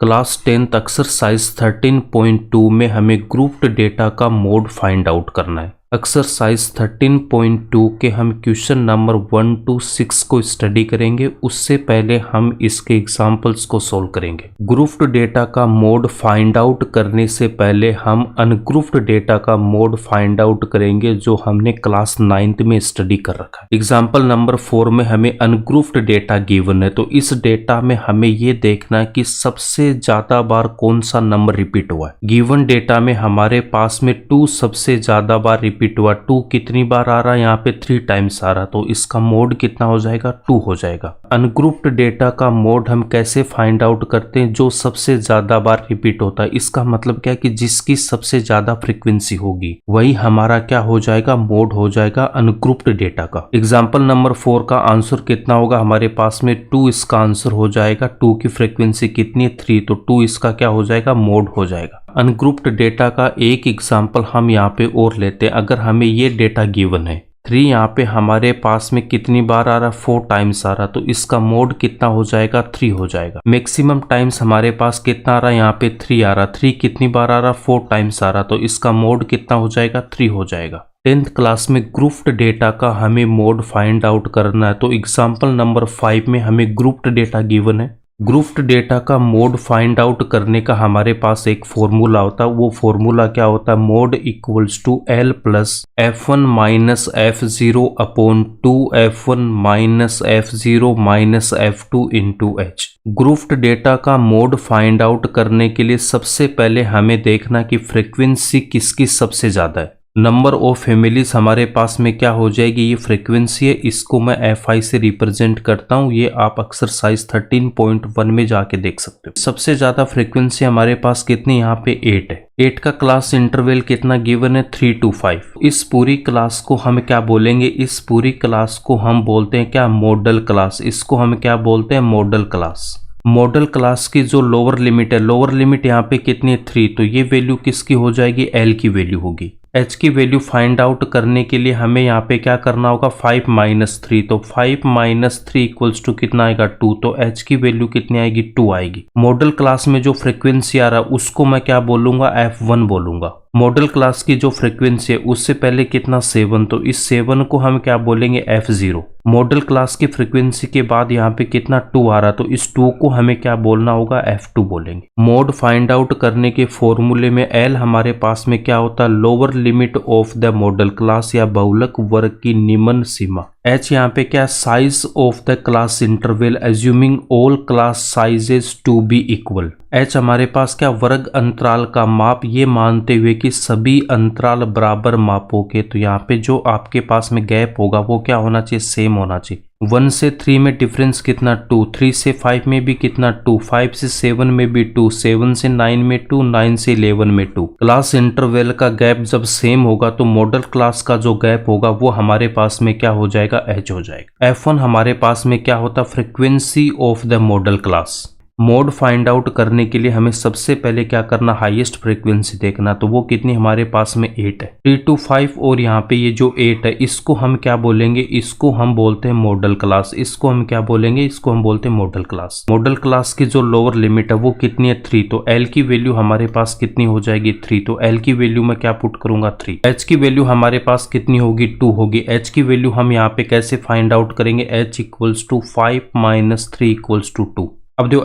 Class 10th exercise 13.2 में हमें grouped data का मोड फाइंड आउट करना है। एक्सरसाइज 13.2 के हम क्वेश्चन नंबर 1 to 6 को स्टडी करेंगे। उससे पहले हम इसके एग्जांपल्स को सॉल्व करेंगे। ग्रुप्ड डेटा का मोड फाइंड आउट करने से पहले हम अनग्रुप्ड डेटा का मोड फाइंड आउट करेंगे जो हमने क्लास 9th में स्टडी कर रखा है। एग्जाम्पल नंबर 4 में हमें अनग्रुप्ड डेटा गिवन है, तो इस डेटा में हमें ये देखना है कि सबसे ज्यादा बार कौन सा नंबर रिपीट हुआ है। गिवन डेटा में हमारे पास में 2 सबसे ज्यादा बार रिपीट हुआ। 2 कितनी बार आ रहा है, यहाँ पे 3 टाइम्स आ रहा, तो इसका मोड कितना हो जाएगा, 2 हो जाएगा। अनग्रुप्ड डेटा का मोड हम कैसे फाइंड आउट करते हैं, जो सबसे ज्यादा बार रिपीट होता है। इसका मतलब क्या है कि जिसकी सबसे ज्यादा फ्रीक्वेंसी होगी वही हमारा क्या हो जाएगा, मोड हो जाएगा अनग्रुप्ड डेटा का। एग्जाम्पल नंबर 4 का आंसर कितना होगा, हमारे पास में 2 इसका आंसर हो जाएगा। 2 की फ्रीक्वेंसी कितनी है, 3, तो 2 इसका क्या हो जाएगा, मोड हो जाएगा। अनग्रुप्ड डेटा का एक एग्जाम्पल हम यहाँ पे और लेते हैं। अगर हमें ये डेटा गिवन है 3, यहाँ पे हमारे पास में कितनी बार आ रहा, 4 टाइम्स आ रहा, तो इसका मोड कितना हो जाएगा, 3 हो जाएगा। मैक्सिमम टाइम्स हमारे पास कितना आ रहा है, यहाँ पे 3 आ रहा। 3 कितनी बार आ रहा, 4 टाइम्स आ रहा, तो इसका मोड कितना हो जाएगा, 3 हो जाएगा। 10th क्लास में ग्रुप्ड डेटा का हमें मोड फाइंड आउट करना है, तो एग्जाम्पल नंबर 5 में हमें ग्रुप्ड डेटा गिवन है। ग्रुप्ड डेटा का मोड फाइंड आउट करने का हमारे पास एक फॉर्मूला होता है। वो फॉर्मूला क्या होता है, mode equals to L plus F1 minus F0 upon 2 F1 minus F0 minus F2 into H। Grouped data का मोड फाइंड आउट करने के लिए सबसे पहले हमें देखना कि फ्रीक्वेंसी किसकी सबसे ज्यादा है। नंबर ऑफ फैमिलीज हमारे पास में क्या हो जाएगी, ये फ्रीक्वेंसी है, इसको मैं FI से रिप्रेजेंट करता हूँ। ये आप एक्सरसाइज 13.1 में जाके देख सकते हो। सबसे ज्यादा फ्रीक्वेंसी हमारे पास कितनी, यहाँ पे 8 है। 8 का क्लास इंटरवल कितना गिवन है, 3 to 5। इस पूरी क्लास को हम क्या बोलेंगे, इस पूरी क्लास को हम बोलते हैं क्या, मॉडल क्लास। इसको हम क्या बोलते हैं, मॉडल क्लास। मॉडल क्लास की जो लोअर लिमिट है, लोअर लिमिट यहाँ पे कितनी है, 3, तो ये वैल्यू किसकी हो जाएगी, L की वैल्यू होगी। H की वैल्यू फाइंड आउट करने के लिए हमें यहाँ पे क्या करना होगा, 5 माइनस 3, तो 5 माइनस 3 इक्वल्स टू कितना आएगा, 2, तो H की वैल्यू कितनी आएगी, 2 आएगी। मॉडल क्लास में जो फ्रीक्वेंसी आ रहा है उसको मैं क्या बोलूंगा, F1 बोलूंगा। मॉडल क्लास की जो फ्रीक्वेंसी है उससे पहले कितना, 7, तो इस 7 को हम क्या बोलेंगे, F0। मॉडल क्लास की फ्रीक्वेंसी के बाद यहाँ पे कितना, 2 आ रहा, तो इस 2 को हमें क्या बोलना होगा, F2 बोलेंगे। मोड फाइंड आउट करने के फॉर्मूले में L हमारे पास में क्या होता है, lower limit of the modal class या बहुलक वर्ग की निम्न सीमा। H यहाँ पे क्या, size of the class interval assuming all class sizes to be equal. H हमारे पास क्या, वर्ग अंतराल का माप, ये मानते हुए कि सभी अंतराल बराबर मापों के, तो यहाँ पे जो आपके पास में गैप होगा वो क्या होना चाहिए, सेम होना चाहिए। 1 से 3 में डिफरेंस कितना, 2, 3 से 5 में भी कितना, 2, 5 से 7 में भी 2, 7 से 9 में 2, 9 से 11 में 2। क्लास इंटरवल का गैप जब सेम होगा तो मॉडल क्लास का जो गैप होगा वो हमारे पास में क्या हो जाएगा, H हो जाएगा। F1 हमारे पास में क्या होता, frequency of the modal class. Mode find out करने के लिए हमें सबसे पहले क्या करना, हाईएस्ट फ्रीक्वेंसी देखना, तो वो कितनी हमारे पास में 8 है। 3 to 5 और यहाँ पे ये जो 8 है इसको हम क्या बोलेंगे, इसको हम बोलते हैं मॉडल क्लास। इसको हम क्या बोलेंगे, इसको हम बोलते हैं मॉडल क्लास। मॉडल क्लास की जो लोअर लिमिट है वो कितनी है, 3, तो L की वैल्यू हमारे पास कितनी हो जाएगी, 3, तो L की वैल्यू मैं क्या पुट करूंगा, 3। H की वैल्यू हमारे पास कितनी होगी, 2 होगी। H की वैल्यू हम यहाँ पे कैसे फाइंड आउट करेंगे, H equals to 5 minus 3 equals to 2। अब देखो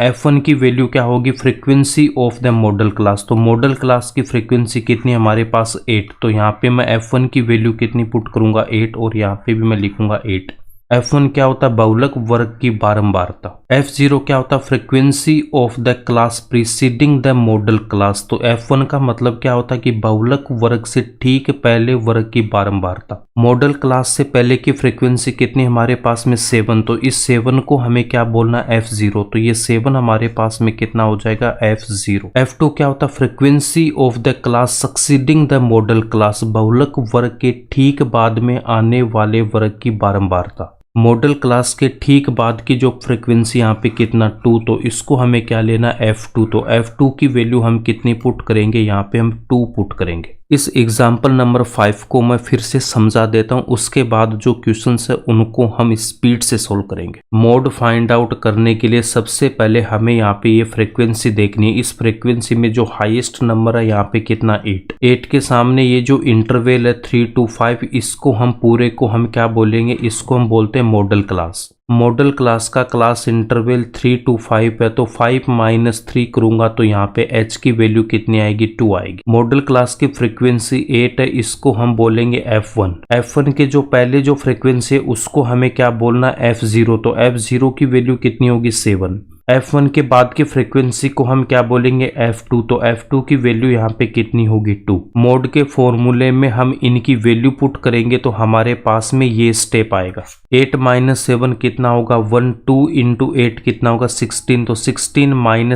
F1 की वैल्यू क्या होगी, frequency of the modal class, तो मॉडल क्लास की फ्रीक्वेंसी कितनी हमारे पास, 8, तो यहाँ पे मैं F1 की वैल्यू कितनी पुट करूंगा, 8, और यहाँ पे भी मैं लिखूंगा 8। F1 क्या होता है, बहुलक वर्ग की बारंबारता। F0 क्या होता है, frequency of the class preceding the modal class, तो F1 का मतलब क्या होता है कि बहुलक वर्ग से ठीक पहले वर्ग की बारंबारता। मॉडल क्लास से पहले की फ्रीक्वेंसी कितनी हमारे पास में, 7, तो इस 7 को हमें क्या बोलना, F0, तो ये 7 हमारे पास में कितना हो जाएगा, F0। F2 क्या होता है, frequency of the class succeeding the modal class, बहुलक वर्ग के ठीक बाद में आने वाले वर्ग की बारंबारता। मॉडल क्लास के ठीक बाद की जो फ्रीक्वेंसी यहाँ पे कितना, 2, तो इसको हमें क्या लेना, F2, तो F2 की वैल्यू हम कितनी पुट करेंगे, यहाँ पे हम 2 पुट करेंगे। इस एग्जाम्पल नंबर 5 को मैं फिर से समझा देता हूं, उसके बाद जो क्वेश्चंस है उनको हम स्पीड से सोल्व करेंगे। मोड फाइंड आउट करने के लिए सबसे पहले हमें यहाँ पे ये फ्रीक्वेंसी देखनी है। इस फ्रीक्वेंसी में जो हाईएस्ट नंबर है यहाँ पे कितना 8 के सामने ये जो इंटरवल है 3 to 5, इसको हम पूरे को हम क्या बोलेंगे, इसको हम बोलते हैं मॉडल क्लास। मॉडल क्लास का क्लास इंटरवल 3 to 5 है, तो 5 - 3 करूंगा तो यहाँ पे h की वैल्यू कितनी आएगी, 2 आएगी। मॉडल क्लास की फ्रीक्वेंसी 8 है, इसको हम बोलेंगे f1। f1 के जो पहले जो फ्रीक्वेंसी है उसको हमें क्या बोलना, f0, तो f0 की वैल्यू कितनी होगी, 7। f1 के बाद की फ्रीक्वेंसी को हम क्या बोलेंगे, f2, तो f2 की वैल्यू यहाँ पे कितनी होगी, 2। मोड के फॉर्मूले में हम इनकी वैल्यू पुट करेंगे तो हमारे पास में ये स्टेप आएगा। 8 - 7 कितना होगा, 1, 2 × 8 कितना होगा, 16, तो 16 - 9 ×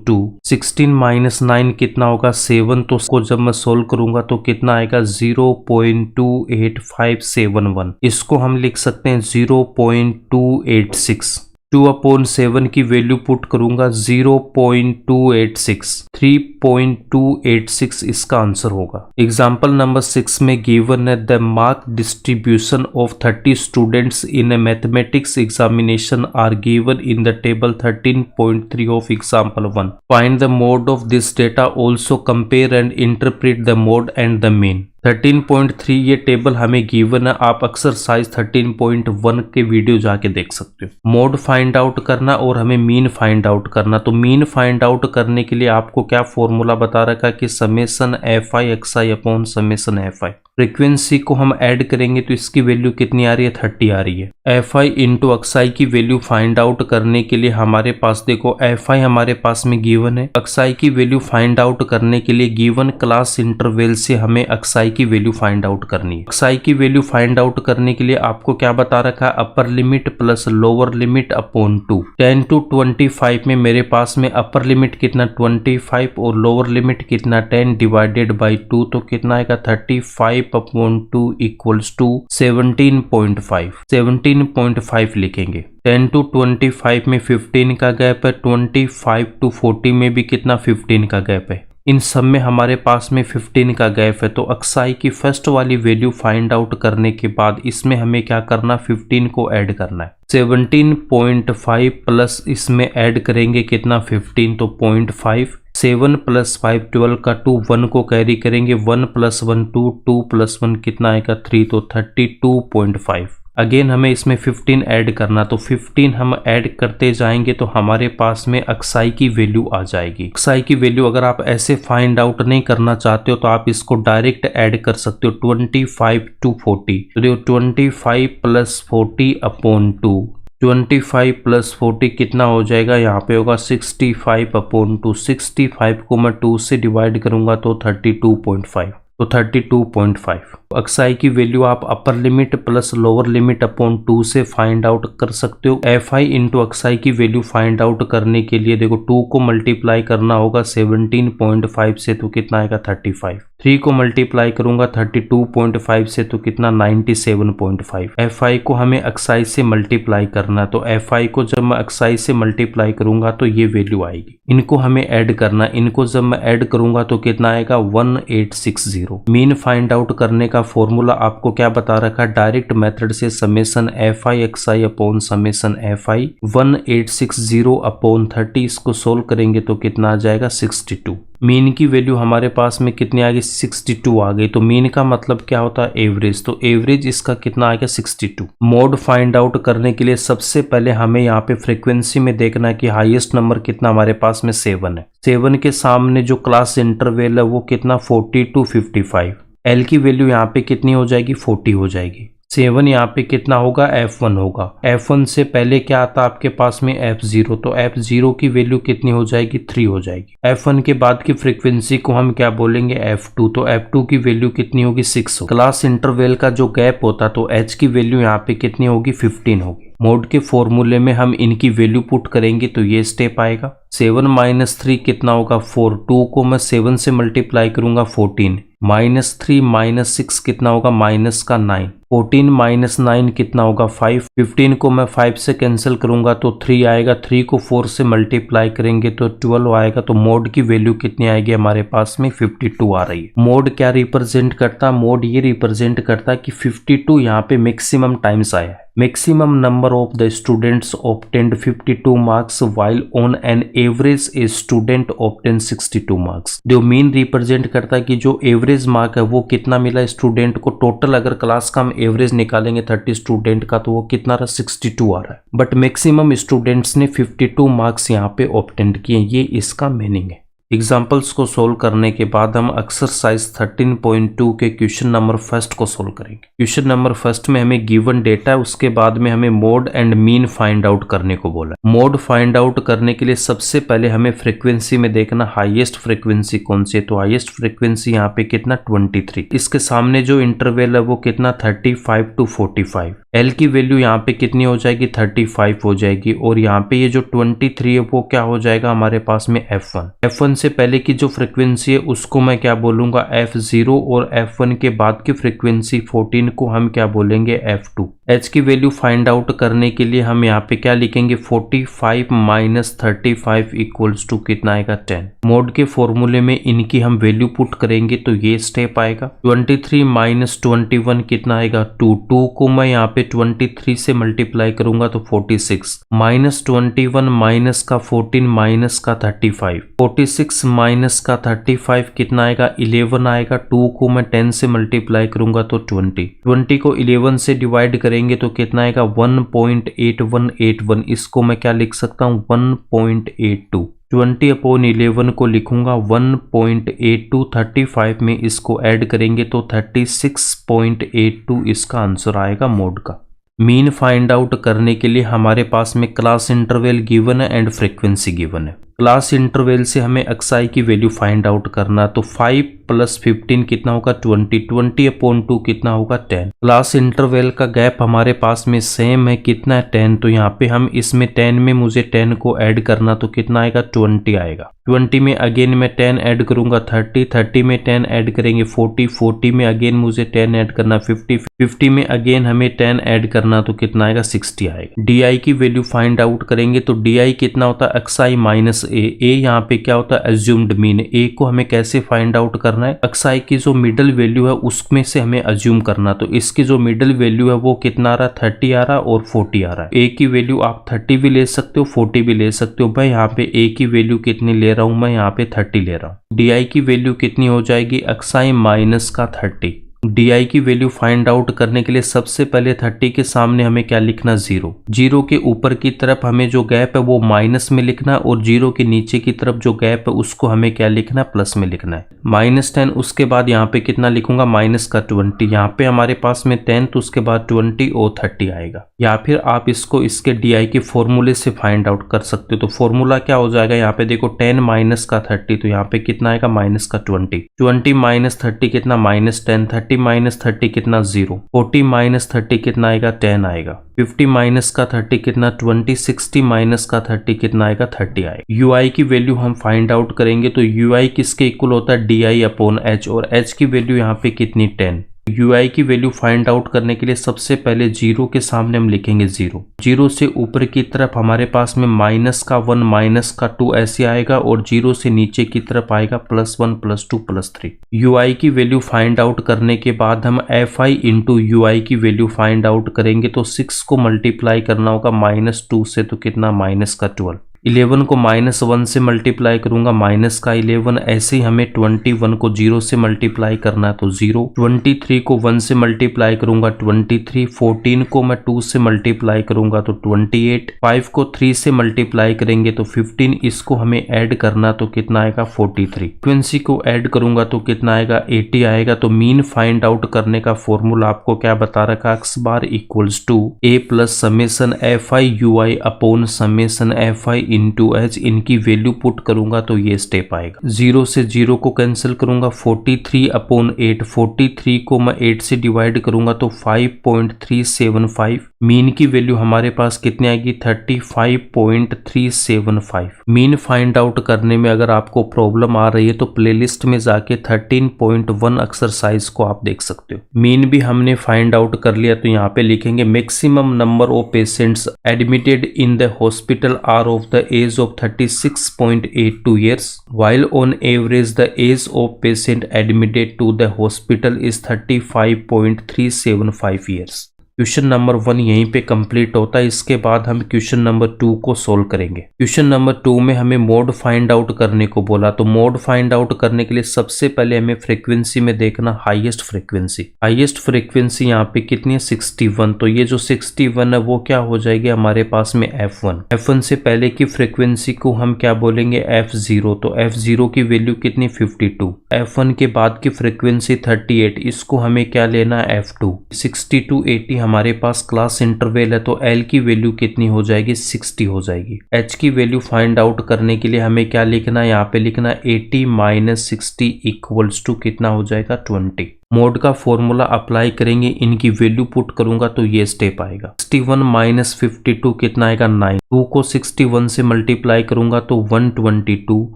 2, 16 - 9 कितना होगा, 7, तो इसको जब मैं सोल्व करूंगा तो कितना आएगा, 0.28571। इसको हम लिख सकते हैं 0.286। 2/7 की वैल्यू पुट करूंगा 0.286, 3.286 इसका आंसर होगा। एग्जाम्पल नंबर 6 में गिवन है the mark distribution of 30 students in a mathematics examination are given in the table 13.3 of example 1। Find the mode of this data, also compare and interpret the mode and the mean. 13.3 ये table हमें given है, आप exercise 13.1 के video जाके देख सकते हो। Mode find out करना और हमें मीन फाइंड आउट करना, तो मीन फाइंड आउट करने के लिए आपको क्या फॉर्मूला बता रखा है कि summation fi xi upon summation fi। Frequency को हम ऐड करेंगे तो इसकी वैल्यू कितनी आ रही है, 30 आ रही है। fi इंटू xi की वैल्यू फाइंड आउट करने के लिए हमारे पास देखो fi हमारे पास में गिवन है, xi की वैल्यू फाइंड आउट करने के लिए गिवन क्लास इंटरवल से हमें xi की वैल्यू फाइंड आउट करनी है। xi की वैल्यू फाइंड आउट करने के लिए आपको क्या बता रखा है, upper limit plus lower limit upon 2। 10 to 25 में मेरे पास में अपर लिमिट कितना 25 और लोअर लिमिट कितना 10 डिवाइडेड बाई 2, तो कितना आएगा 35/2 इक्वल्स टू 17.5। 17.5 लिखेंगे। 10 to 25 में 15 का गैप है, 25 to 40 में भी कितना 15 का गैप है। इन सब में हमारे पास में 15 का गैप है, तो xi की फर्स्ट वाली वैल्यू फाइंड आउट करने के बाद इसमें हमें क्या करना, 15 को ऐड करना है। 17.5 प्लस इसमें ऐड करेंगे कितना 15, तो 0.5। 7 + 5 12 का 2, 1 को कैरी करेंगे, 1 + 1 2, 2 + 1 कितना आएगा 3, तो 32.5। अगेन हमें इसमें 15 ऐड करना, तो 15 हम ऐड करते जाएंगे तो हमारे पास में xi की वैल्यू आ जाएगी। xi की वैल्यू अगर आप ऐसे फाइंड आउट नहीं करना चाहते हो तो आप इसको डायरेक्ट ऐड कर सकते हो 25 to 40। तो देखो 25 + 40 अपॉन 2, 25 + 40 कितना हो जाएगा, यहाँ पे होगा 65/2। 65 को मैं 2 से डिवाइड करूंगा तो 32.5, तो 32.5। xi की वैल्यू आप upper limit plus lower limit upon 2 से फाइंड आउट कर सकते हो। fi इंटू xi की वैल्यू फाइंड आउट करने के लिए देखो 2 को मल्टीप्लाई करना होगा 17.5 से, तो कितना आएगा 35। 3 को मल्टीप्लाई करूंगा 32.5 से, तो कितना 97.5। fi को हमें xi से मल्टीप्लाई करना, तो fi को जब मैं xi से मल्टीप्लाई करूंगा तो ये वैल्यू आएगी। इनको हमें ऐड करना, इनको जब मैं ऐड करूंगा तो कितना आएगा 1860। मीन फाइंड आउट करने का फॉर्मूला आपको क्या बता रखा है, डायरेक्ट मेथड से summation fi xi upon summation fi 1860 upon 30, इसको सोल्व करेंगे तो कितना आ जाएगा 62। मीन की वैल्यू हमारे पास में कितनी आ गई 62 आ गई, तो मीन का मतलब क्या होता है एवरेज, तो एवरेज इसका कितना आ गया 62। मोड फाइंड आउट करने के लिए सबसे पहले हमें यहाँ पे फ्रीक्वेंसी में देखना है कि हाईएस्ट नंबर कितना हमारे पास में 7 है। 7 के सामने जो क्लास इंटरवल है वो कितना 40 to 55। एल की वैल्यू यहाँ पे कितनी हो जाएगी 40 हो जाएगी। 7 यहाँ पे कितना होगा f1 होगा। f1 से पहले क्या आता है आपके पास में f0, तो f0 की वैल्यू कितनी हो जाएगी 3 हो जाएगी। f1 के बाद की फ्रीक्वेंसी को हम क्या बोलेंगे f2, तो f2 की वैल्यू कितनी होगी 6 होगी। क्लास इंटरवल का जो गैप होता तो h की वैल्यू यहाँ पे कितनी होगी 15 होगी। मोड के फॉर्मूले में हम इनकी वैल्यू पुट करेंगे तो ये स्टेप आएगा। 7 माइनस 3 कितना होगा 4, 2 को मैं 7 से मल्टीप्लाई करूंगा 14, माइनस 3 माइनस 6 कितना होगा माइनस का 9, 14 माइनस 9 कितना होगा 5, 15 को मैं 5 से कैंसिल करूंगा तो 3 आएगा, 3 को 4 से मल्टीप्लाई करेंगे तो 12 आएगा। तो मोड की वैल्यू कितनी आएगी हमारे पास में 52 आ रही है। मोड क्या रिप्रेजेंट करता है, मोड ये रिप्रेजेंट करता है कि 52 यहाँ पे मैक्सिमम टाइम्स आया है। Maximum number of the students obtained 52 marks while on an average a student obtained 62 marks। जो मीन रिप्रेजेंट करता है कि जो एवरेज मार्क है वो कितना मिला स्टूडेंट को। टोटल अगर क्लास का हम एवरेज निकालेंगे 30 स्टूडेंट का तो वो कितना रहा 62 आ रहा है, बट मैक्सिमम स्टूडेंट्स ने 52 मार्क्स यहाँ पे ऑब्टेंड किए, ये इसका मीनिंग है। एग्जाम्पल्स को सोल्व करने के बाद हम एक्सरसाइज 13.2 के क्वेश्चन नंबर फर्स्ट को सोल्व करेंगे। क्वेश्चन नंबर फर्स्ट में हमें गिवन डेटा है, उसके बाद में हमें mode and mean find out करने को बोला। मोड फाइंड आउट करने के लिए सबसे पहले हमें फ्रीक्वेंसी में देखना हाईएस्ट फ्रीक्वेंसी कौन सी है, तो हाईएस्ट फ्रीक्वेंसी यहाँ पे कितना 23। इसके सामने जो इंटरवल है वो कितना 35 to 45। एल की वैल्यू यहाँ पे कितनी हो जाएगी 35 हो जाएगी, और यहाँ पे ये जो 23 है वो क्या हो जाएगा हमारे पास में F1। F1 से पहले की जो फ्रीक्वेंसी है उसको मैं क्या बोलूंगा F0, और F1 के बाद की फ्रीक्वेंसी 14 को हम क्या बोलेंगे F2। H की वैल्यू फाइंड आउट करने के लिए हम यहाँ पे क्या लिखेंगे 45 माइनस 35 इक्वल्स टू कितना आएगा 10। मोड के फॉर्मूले में इनकी हम वैल्यू पुट करेंगे तो ये स्टेप आएगा। 23 माइनस 21 कितना आएगा 2, 2 को मैं यहाँ पे 23 से मल्टीप्लाई करूंगा तो 46, माइनस 21 माइनस का 14 माइनस का 35, 46 माइनस का 35 कितना आएगा 11 आएगा। 2 को मैं 10 से मल्टीप्लाई करूंगा तो 20, 20 को 11 से डिवाइड करेंगे तो कितना आएगा 1.8181। इसको मैं क्या लिख सकता हूँ 1.82। 20/11 को लिखूंगा 1.82। 35 में इसको ऐड करेंगे तो 36.82 इसका आंसर आएगा मोड का। मीन फाइंड आउट करने के लिए हमारे पास में क्लास इंटरवल गिवन है एंड फ्रीक्वेंसी गिवन है। क्लास इंटरवल से हमें एक्सआई की वैल्यू फाइंड आउट करना, तो 5 प्लस 15 कितना होगा 20, 20/2 कितना होगा 10। क्लास इंटरवल का गैप हमारे पास में सेम है, कितना है 10, तो यहाँ पे हम इसमें 10 में मुझे 10 को ऐड करना तो कितना आएगा 20 आएगा। 20 में अगेन मैं 10 ऐड करूंगा 30, 30 में 10 ऐड करेंगे 40, 40 में अगेन मुझे 10 ऐड करना 50, 50 में अगेन हमें 10 ऐड करना तो कितना आएगा 60 आएगा। डी आई की वैल्यू फाइंड आउट करेंगे तो डी आई कितना होता है एक्सआई माइनस ए यहाँ पे क्या होता है अज्यूम्ड मीन। ए को हमें कैसे फाइंड आउट करना है, एक्सआई की जो मिडल वैल्यू है उसमें से हमें अज्यूम करना, तो इसकी जो मिडल वैल्यू है वो कितना आ रहा है 30 आ रहा है और 40 आ रहा है। ए की वैल्यू आप 30 भी ले सकते हो 40 भी ले सकते हो। भाई यहाँ पे ए की वैल्यू कितनी ले रहा हूं मैं, यहाँ पे 30 ले रहा हूँ। डी आई की वैल्यू कितनी हो जाएगी एक्सआई माइनस का 30। डी आई की वैल्यू फाइंड आउट करने के लिए सबसे पहले 30 के सामने हमें क्या लिखना 0, 0 के ऊपर की तरफ हमें जो गैप है वो माइनस में लिखना, और 0 के नीचे की तरफ जो गैप है उसको हमें क्या लिखना प्लस में लिखना है। -10 उसके बाद यहाँ पे कितना लिखूंगा माइनस का 20, यहाँ पे हमारे पास में 10 तो उसके बाद 20 और 30 आएगा। या फिर आप इसको इसके डी आई के फॉर्मूले से फाइंड आउट कर सकते हो। तो फॉर्मूला क्या हो जाएगा, यहाँ पे देखो 10 माइनस का 30 तो यहाँ पे कितना आएगा माइनस का 20, 20 माइनस 30 कितना -10, 30 माइनस 30 कितना 0, 40 माइनस 30 कितना आएगा 10 आएगा, 50 माइनस का 30 कितना 20, 60 माइनस का 30 कितना आएगा 30 आएगा। यूआई की वैल्यू हम फाइंड आउट करेंगे तो यूआई किसके इक्वल होता है DI/H, और H की वैल्यू यहाँ पे कितनी 10। यूआई की वैल्यू फाइंड आउट करने के लिए सबसे पहले 0 के सामने हम लिखेंगे 0, 0 से ऊपर की तरफ हमारे पास में माइनस का 1 माइनस का 2 ऐसे आएगा, और 0 से नीचे की तरफ आएगा +1 +2 +3। यूआई की वैल्यू फाइंड आउट करने के बाद हम FI इंटू यूआई की वैल्यू फाइंड आउट करेंगे तो 6 को मल्टीप्लाई करना होगा -2 से तो कितना माइनस का 12, 11 को -1 से मल्टीप्लाई करूंगा माइनस का 11, ऐसे ही हमें 21 को 0 से मल्टीप्लाई करना है तो 0, 23 को 1 से मल्टीप्लाई करूंगा 23, 14 को मैं 2 से मल्टीप्लाई करूंगा तो 28, 5 को 3 से मल्टीप्लाई करेंगे तो 15, इसको हमें ऐड करना तो कितना आएगा 43, फ्रीक्वेंसी को ऐड करूंगा तो कितना आएगा 80 आएगा। तो मीन फाइंड आउट करने का फॉर्मूला आपको क्या बता रखा, x bar equals to a plus summation FI UI upon summation FI into H, इनकी वैल्यू पुट करूंगा तो ये स्टेप आएगा। 0 से 0 को कैंसिल करूंगा, 43/8, 43 को मैं 8 से डिवाइड करूंगा तो 5.375। मीन की वैल्यू हमारे पास कितनी आएगी, 35.375। मीन फाइंड आउट करने में अगर आपको प्रॉब्लम आ रही है तो प्लेलिस्ट में जाके 13.1 एक्सरसाइज को आप देख सकते हो। मीन भी हमने फाइंड आउट कर लिया, तो यहाँ पे लिखेंगे maximum number of patients admitted in the hospital are of the age of 36.82 years, while on average the age of patient admitted to the hospital is 35.375 years। Question number 1 यहीं पे complete होता है। इसके बाद हम क्वेश्चन नंबर 2 को solve करेंगे। Question number 2 में हमें मोड फाइंड आउट करने को बोला, तो मोड फाइंड आउट करने के लिए सबसे पहले हमें फ्रीक्वेंसी में देखना हाईएस्ट फ्रीक्वेंसी। हाईएस्ट फ्रीक्वेंसी यहाँ पे कितनी है, 61। तो ये जो 61 है वो क्या हो जाएगी हमारे पास में F1। F1 से पहले की फ्रीक्वेंसी को हम क्या बोलेंगे, F0। तो F0 की वैल्यू कितनी, 52। F1 के बाद की फ्रीक्वेंसी 38, इसको हमें क्या लेना है, F2। 60 to 80 हमारे पास क्लास इंटरवल है, तो L की वैल्यू कितनी हो जाएगी, 60 हो जाएगी। H की वैल्यू फाइंड आउट करने के लिए हमें क्या लिखना है, यहाँ पे लिखना 80 - 60 इक्वल्स टू कितना हो जाएगा, 20। मोड का फॉर्मूला अप्लाई करेंगे, इनकी वैल्यू पुट करूंगा तो ये स्टेप आएगा। 61 - 52 कितना आएगा, 9। 2 को 61 से मल्टीप्लाई करूंगा तो 122।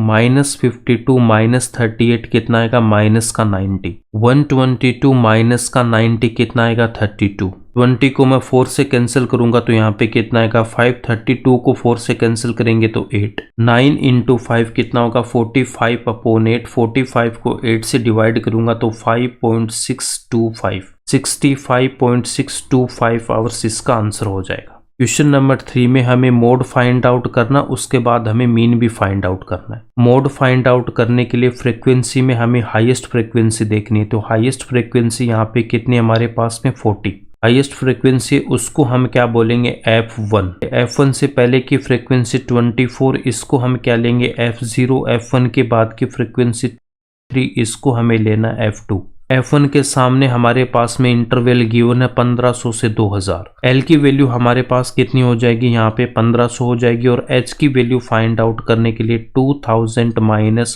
-52 - 38 कितना आएगा, माइनस का 90। 122 माइनस का 90 कितना आएगा, 32। 20 को मैं 4 से कैंसिल करूंगा तो यहाँ पे कितना आएगा, 5। 32 को 4 से कैंसिल करेंगे तो 8। 9 × 5 कितना होगा, 45/8। 45 को 8 से डिवाइड करूंगा तो 5.625। 65.625 आवर्स इसका आंसर हो जाएगा। क्वेश्चन नंबर 3 में हमें मोड फाइंड आउट करना, उसके बाद हमें मीन भी फाइंड आउट करना है। मोड फाइंड आउट करने के लिए फ्रीक्वेंसी में हमें हाईएस्ट फ्रीक्वेंसी देखनी है, तो हाईएस्ट फ्रीक्वेंसी यहाँ पे कितनी हमारे पास में, 40। हाईएस्ट फ्रीक्वेंसी उसको हम क्या बोलेंगे, F1। F1 से पहले की फ्रीक्वेंसी 24, इसको हम क्या लेंगे, F0। F1 के बाद की फ्रीक्वेंसी 3, इसको हमें लेना F2। F1 के सामने हमारे पास में इंटरवल गिवन है 1500 से 2000। L की वैल्यू हमारे पास कितनी हो जाएगी, यहाँ पे 1500 हो जाएगी। और H की वैल्यू फाइंड आउट करने के लिए 2000 -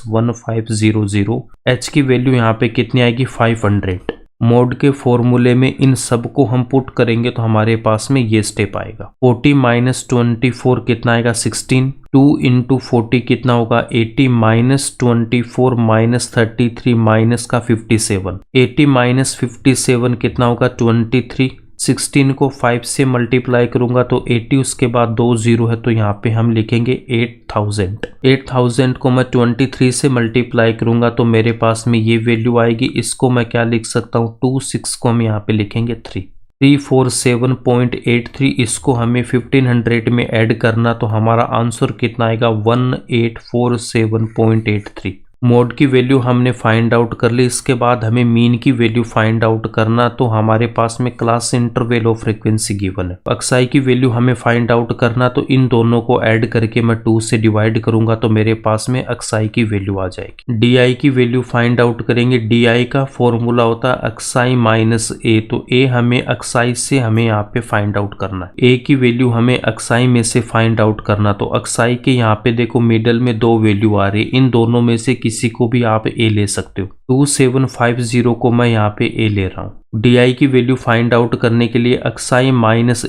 1500। H की वैल्यू यहाँ पे कितनी आएगी, 500। मोड के फॉर्मूले में इन सब को हम पुट करेंगे तो हमारे पास में ये स्टेप आएगा। 40 - 24 कितना आएगा, 16। 2 × 40 कितना होगा, 80 - 24 - 33 माइनस का 57। 80 - 57 कितना होगा, 23। 16 को 5 से मल्टीप्लाई करूंगा तो 80, उसके बाद 2 0 है तो यहाँ पे हम लिखेंगे 8000। 8000 को मैं 23 से मल्टीप्लाई करूंगा तो मेरे पास में ये वैल्यू आएगी। इसको मैं क्या लिख सकता हूँ, 26 को हम यहाँ पे लिखेंगे 3। 347.83, इसको हमें 1500 में ऐड करना तो हमारा आंसर कितना आएगा, 1847.83। मोड की वैल्यू हमने फाइंड आउट कर ली। इसके बाद हमें मीन की वैल्यू फाइंड आउट करना, तो हमारे पास में class interval of frequency given है। अक्साई की वैल्यू हमें फाइंड आउट करना, तो इन दोनों को ऐड करके मैं 2 से डिवाइड करूंगा तो मेरे पास में अक्साई की वैल्यू आ जाएगी। डी की वैल्यू फाइंड आउट करेंगे। डी का फॉर्मूला होता है अक्साई - ए, तो ए हमें अक्साई से हमें यहाँ पे फाइंड आउट करना है। ए की वैल्यू हमें अक्साई में से फाइंड आउट करना, तो अक्साई के यहाँ पे देखो मिडल में 2 वैल्यू आ रही है, इन दोनों में से किसी को भी आप ए ले सकते हो। 2750 को मैं यहाँ पे ए ले रहा हूँ। डी की वैल्यू फाइंड आउट करने के लिए अक्साई -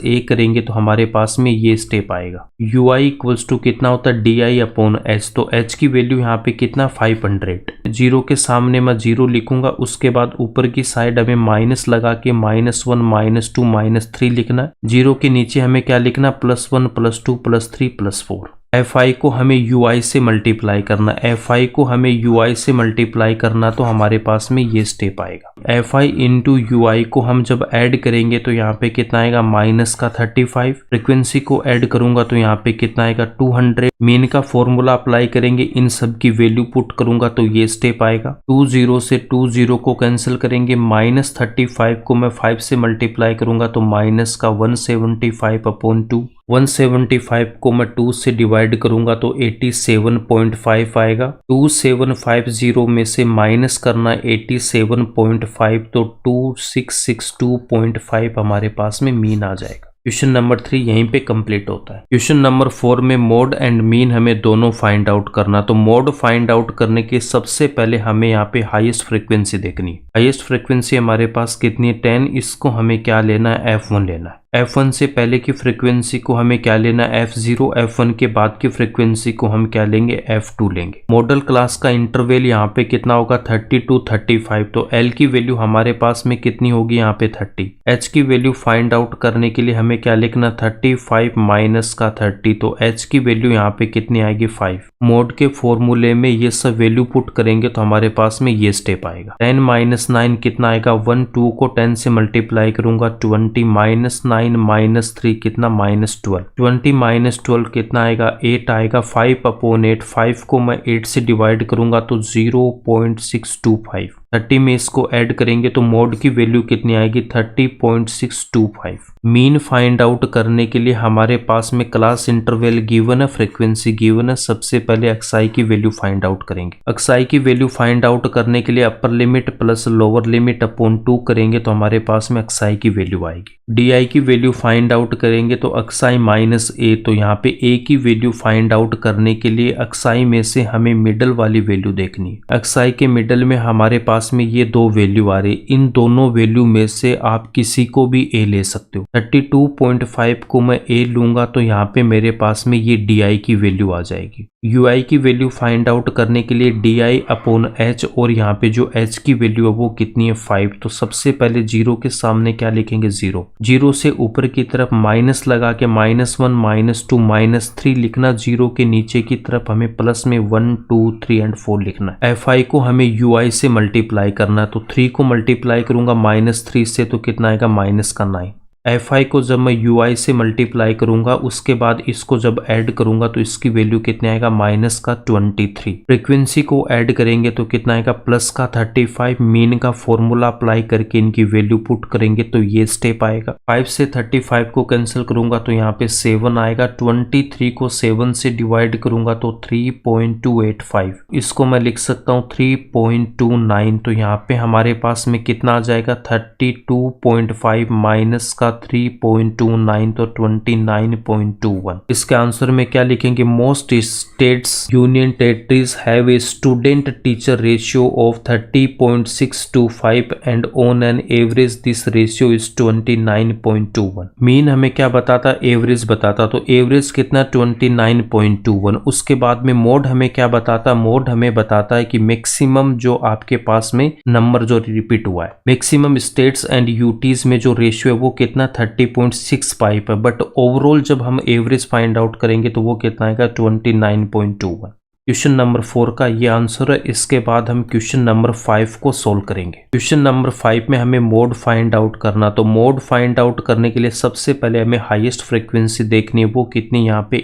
ए करेंगे तो हमारे पास में ये स्टेप आएगा। ui इक्वल्स टू कितना होता है, di/h, तो h की वैल्यू यहाँ पे कितना, 500। 0 के सामने मैं 0 लिखूंगा, उसके बाद ऊपर की साइड हमें माइनस लगा के -1 -2 -3 लिखना है। 0 के नीचे हमें क्या लिखना, +1 +2 +3 +4। fi को हमें ui से मल्टीप्लाई करना, fi को हमें ui से मल्टीप्लाई करना, तो हमारे पास में ये स्टेप आएगा। fi इंटू ui को हम जब ऐड करेंगे तो यहाँ पे कितना आएगा, माइनस का 35। फ्रीक्वेंसी को ऐड करूंगा तो यहाँ पे कितना आएगा, 200। मीन का फॉर्मूला अप्लाई करेंगे, इन सब की वैल्यू पुट करूंगा तो ये स्टेप आएगा। 20 से 20 को कैंसिल करेंगे, -35 को मैं 5 से मल्टीप्लाई करूंगा तो माइनस का 175/2। 175 को मैं 2 से डिवाइड करूंगा तो 87.5 आएगा। 2750 में से माइनस करना 87.5 तो 2662.5 हमारे पास में मीन आ जाएगा। क्वेश्चन नंबर 3 यहीं पे कंप्लीट होता है। क्वेश्चन नंबर 4 में मोड एंड मीन हमें दोनों फाइंड आउट करना। तो मोड फाइंड आउट करने के सबसे पहले हमें यहाँ पे हाईएस्ट फ्रीक्वेंसी देखनी है। हाईएस्ट फ्रीक्वेंसी हमारे पास कितनी है 10, इसको हमें क्या लेना है F1 लेना है। F1 से पहले की फ्रीक्वेंसी को हमें क्या लेना है F0, F1 के बाद की फ्रीक्वेंसी को हम क्या लेंगे F2 लेंगे। मॉडल क्लास का इंटरवल यहाँ पे कितना होगा 30 to 35, तो L की वैल्यू हमारे पास में कितनी होगी यहाँ पे 30। H की वैल्यू फाइंड आउट करने के लिए हमें क्या लिखना 35 माइनस का 30, तो H की वैल्यू यहाँ पे कितनी आएगी 5। मोड के फॉर्मूले में ये सब वैल्यू पुट करेंगे तो हमारे पास में ये स्टेप आएगा। 10 माइनस 9 कितना आएगा 1, 2 को 10 से मल्टीप्लाई करूंगा 20 माइनस 9 माइनस 3 कितना -12, 20 माइनस 12 कितना आएगा 8 आएगा। 5 अपॉन 8, 5 को मैं 8 से डिवाइड करूंगा तो 0.625। 30 में इसको ऐड करेंगे तो मोड की वैल्यू कितनी आएगी 30.625। मीन फाइंड आउट करने के लिए हमारे पास में क्लास इंटरवल गिवन है, फ्रीक्वेंसी गिवन है। सबसे पहले एक्सआई की वैल्यू फाइंड आउट करेंगे। एक्सआई की वैल्यू फाइंड आउट करने के लिए upper limit plus lower limit upon 2 करेंगे तो हमारे पास में एक्सआई की वैल्यू आएगी। डीआई की वैल्यू फाइंड आउट करेंगे तो एक्सआई माइनस ए, तो यहाँ पे ए की वैल्यू फाइंड आउट करने के लिए एक्सआई में से हमें मिडल वाली वैल्यू देखनी है। एक्सआई के मिडल में हमारे पास में ये दो वैल्यू आ रही, इन दोनों वैल्यू में से आप किसी को भी ए ले सकते हो। 32.5 को मैं ए लूंगा तो यहाँ पे मेरे पास में ये डी की वैल्यू आ जाएगी। यूआई की वैल्यू फाइंड आउट करने के लिए डी अपॉन एच, और यहाँ पे जो एच की वैल्यू है वो कितनी है 5। तो सबसे पहले 0 के सामने क्या लिखेंगे 0, 0 से ऊपर की तरफ माइनस लगा के -1 -2 -3 लिखना। 0 के नीचे की तरफ हमें प्लस में 1 2 3 एंड 4 लिखना। एफ आई को हमें यूआई से मल्टीप्लाई करना, तो 3 को मल्टीप्लाई करूंगा -3 से तो कितना आएगा -9। एफ आई को जब मैं यू आई से मल्टीप्लाई करूंगा उसके बाद इसको जब ऐड करूंगा तो इसकी वैल्यू कितने आएगा -23। फ्रीक्वेंसी को ऐड करेंगे तो कितना आएगा +35। मीन का फॉर्मूला अप्लाई करके इनकी वैल्यू पुट करेंगे तो ये स्टेप आएगा। 5 से 35 को कैंसिल करूंगा तो यहाँ पे 7 आएगा। 23 को 7 से डिवाइड करूंगा तो 3.285। इसको मैं लिख सकता हूँ 3.29। तो यहाँ पे हमारे पास में कितना आ जाएगा 32.5 माइनस का 3.29 तो 29.21। इसके आंसर में क्या लिखेंगे, most states union territories have a student teacher ratio of 30.625 and on an average this ratio is 29.21। Mean हमें क्या बताता, एवरेज बताता, तो एवरेज कितना 29.21। उसके बाद में मोड हमें क्या बताता, मोड हमें बताता है कि मैक्सिमम जो आपके पास में नंबर जो रिपीट हुआ है, मैक्सिमम स्टेट्स एंड यूटीज में जो रेशियो है वो कितना 30.65 है, बट ओवरऑल जब हम एवरेज फाइंड आउट करेंगे तो वो कितना आएगा 29.21। क्वेश्चन नंबर 4 का ये आंसर है। इसके बाद हम क्वेश्चन नंबर 5 को सोल्व करेंगे। क्वेश्चन नंबर 5 में हमें मोड फाइंड आउट करना, तो मोड फाइंड आउट करने के लिए सबसे पहले हमें हाईएस्ट फ्रीक्वेंसी देखनी है, वो कितनी यहाँ पे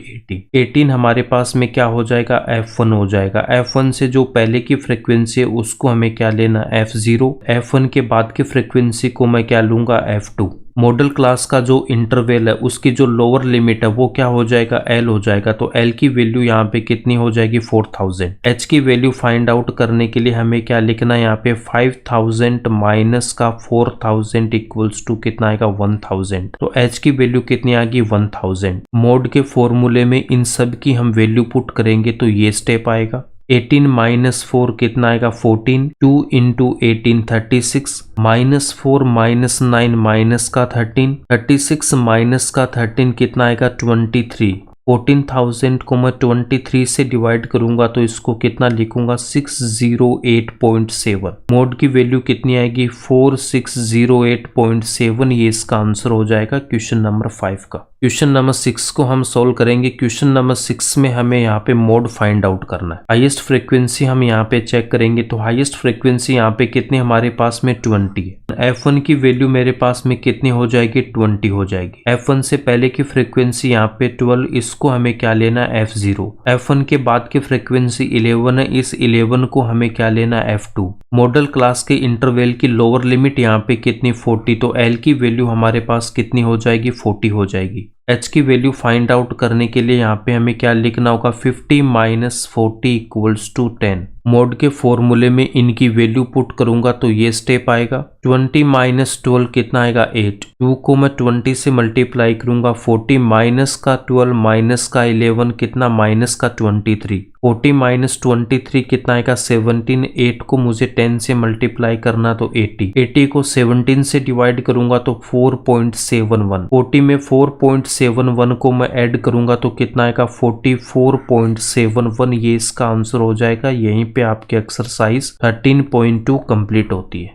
18 हमारे पास में क्या हो जाएगा F1 हो जाएगा। F1 से जो पहले की फ्रीक्वेंसी है उसको हमें क्या लेना F0। F1 के बाद की फ्रीक्वेंसी को मैं क्या लूंगा F2। मॉडल क्लास का जो इंटरवल है उसकी जो लोअर लिमिट है वो क्या हो जाएगा L हो जाएगा। तो L की वैल्यू यहाँ पे कितनी हो जाएगी 4000। H की वैल्यू फाइंड आउट करने के लिए हमें क्या लिखना है यहाँ पे 5000 माइनस का 4000 इक्वल्स टू कितना आएगा 1000। तो H की वैल्यू कितनी आएगी 1000। मोड के फॉर्मूले में इन सब की हम वैल्यू पुट करेंगे तो ये स्टेप आएगा। 18 माइनस 4 कितना आएगा 14, 2 इंटू 18 36, -4 -9 माइनस का 13, 36 माइनस का 13 कितना आएगा 23। 14,000 को मैं 23 से डिवाइड करूंगा तो इसको कितना लिखूंगा 608.7। मोड की वैल्यू कितनी आएगी 4608.7। ये इसका आंसर हो जाएगा क्वेश्चन नंबर 5 का। क्वेश्चन नंबर 6 को हम सोल्व करेंगे। क्वेश्चन नंबर 6 में हमें यहाँ पे मोड फाइंड आउट करना है। हाईएस्ट फ्रीक्वेंसी हम यहाँ पे चेक करेंगे तो हाईएस्ट फ्रीक्वेंसी यहाँ पे कितनी हमारे पास में 20 है। F1 की वैल्यू मेरे पास में कितनी हो जाएगी 20 हो जाएगी। F1 से पहले की फ्रीक्वेंसी यहाँ पे 12, इसको हमें क्या लेना है F0। F1 के बाद की फ्रीक्वेंसी 11 है, इस 11 को हमें क्या लेना है F2। मॉडल क्लास के इंटरवल की लोअर लिमिट यहाँ पे कितनी 40, तो L की वैल्यू हमारे पास कितनी हो जाएगी 40 हो जाएगी। h की वैल्यू फाइंड आउट करने के लिए यहाँ पे हमें क्या लिखना होगा, 50 माइनस 40 इक्वल्स टू 10। मोड के फॉर्मूले में इनकी वैल्यू पुट करूंगा तो ये स्टेप आएगा। 20 माइनस 12 कितना आएगा, 8। 2 को मैं 20 से मल्टीप्लाई करूंगा, 40 माइनस का 12 माइनस का 11 कितना, माइनस का 23। 40 माइनस 23 कितना आएगा, 17। 8 को मुझे 10 से मल्टीप्लाई करना तो 80। 80 को 17 से डिवाइड करूंगा तो 4.71। 40 में 4.71 को मैं ऐड करूंगा तो कितना आएगा, 44.71। ये इसका आंसर हो जाएगा। यहीं पे आपकी एक्सरसाइज 13.2 कंप्लीट होती है।